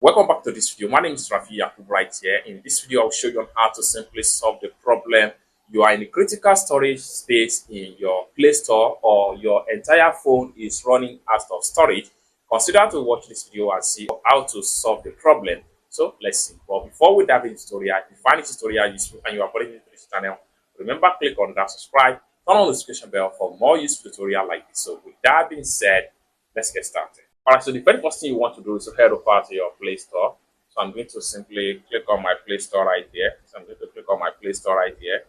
Welcome back to this video. My name is Rafi Yakub right here. In this video, I'll show you on how to simply solve the problem. You are in a critical storage space in your Play Store or your entire phone is running out of storage. Consider to watch this video and see how to solve the problem. So let's see. But before we dive into the tutorial, if you find this tutorial useful and you are brand new to this channel, remember click on that subscribe, turn on the notification bell for more useful tutorial like this. So with that being said, let's get started. Alright, so the very first thing you want to do is to head over to your Play Store. So I'm going to simply click on my Play Store right here. So I'm going to click on my Play Store right here.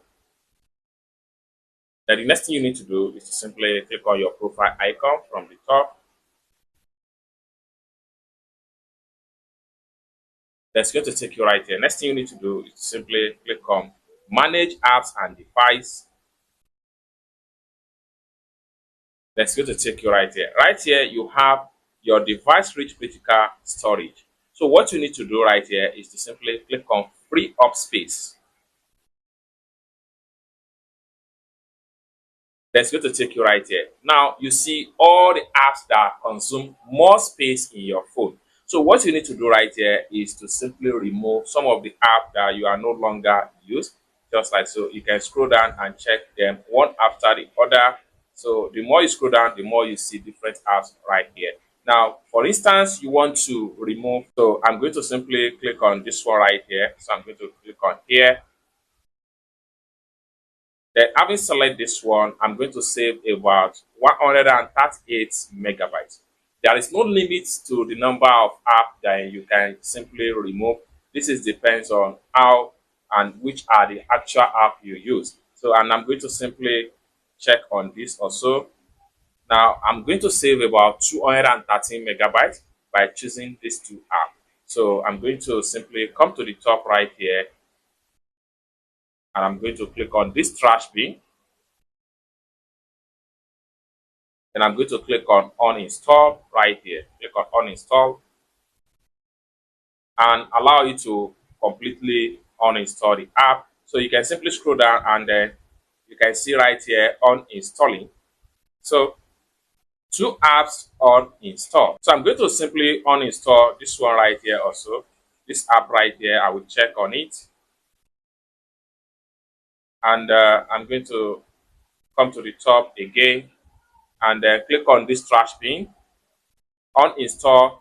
Then the next thing you need to do is to simply click on your profile icon from the top. That's going to take you right here. Next thing you need to do is to simply click on Manage Apps and Device. That's going to take you right here. Right here, you have your device reach critical storage. So what you need to do right here is to simply click on free up space. That's going to take you right here. Now you see all the apps that consume more space in your phone. So what you need to do right here is to simply remove some of the apps that you are no longer use, just like so. You can scroll down and check them one after the other. So the more you scroll down, the more you see different apps right here. Now, for instance, you want to remove, so I'm going to simply click on this one right here. So I'm going to click on here. Then having selected this one, I'm going to save about 138 megabytes. There is no limit to the number of apps that you can simply remove. This is depends on how and which are the actual app you use. So, and I'm going to simply check on this also. Now, I'm going to save about 213 megabytes by choosing these two apps. So I'm going to simply come to the top right here, and I'm going to click on this trash bin. Then I'm going to click on uninstall right here. Click on uninstall and allow you to completely uninstall the app. So you can simply scroll down and then you can see right here uninstalling. So two apps uninstall. So I'm going to simply uninstall this one right here also. This app right here, I will check on it. And I'm going to come to the top again and click on this trash bin, uninstall,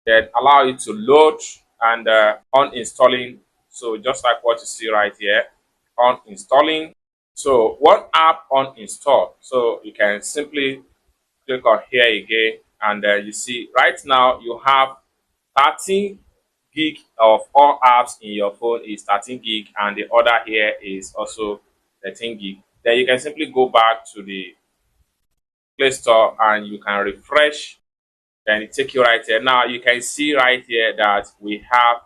then allow it to load and uninstalling. So just like what you see right here, uninstalling. So one app uninstall. So you can simply click on here again and you see right now you have 13 gig of all apps in your phone is 13 gig and the other here is also 13 gig. Then you can simply go back to the Play Store and you can refresh. Then it take you right here. Now you can see right here that we have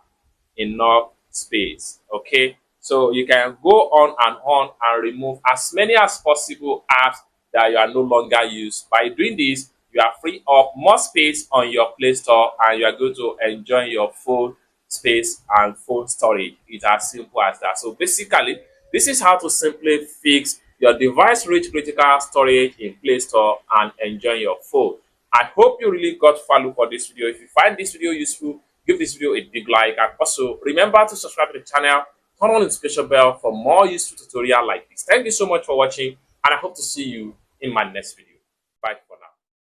enough space. Okay, so you can go on and remove as many as possible apps that you are no longer used. By doing this, you are free up more space on your Play Store and you are going to enjoy your phone space and phone storage. It's as simple as that. So basically, this is how to simply fix your device reach critical storage in Play Store and enjoy your phone. I hope you really got value for this video. If you find this video useful, give this video a big like, and also remember to subscribe to the channel, turn on the notification bell for more useful tutorial like this. Thank you so much for watching, and I hope to see you in my next video.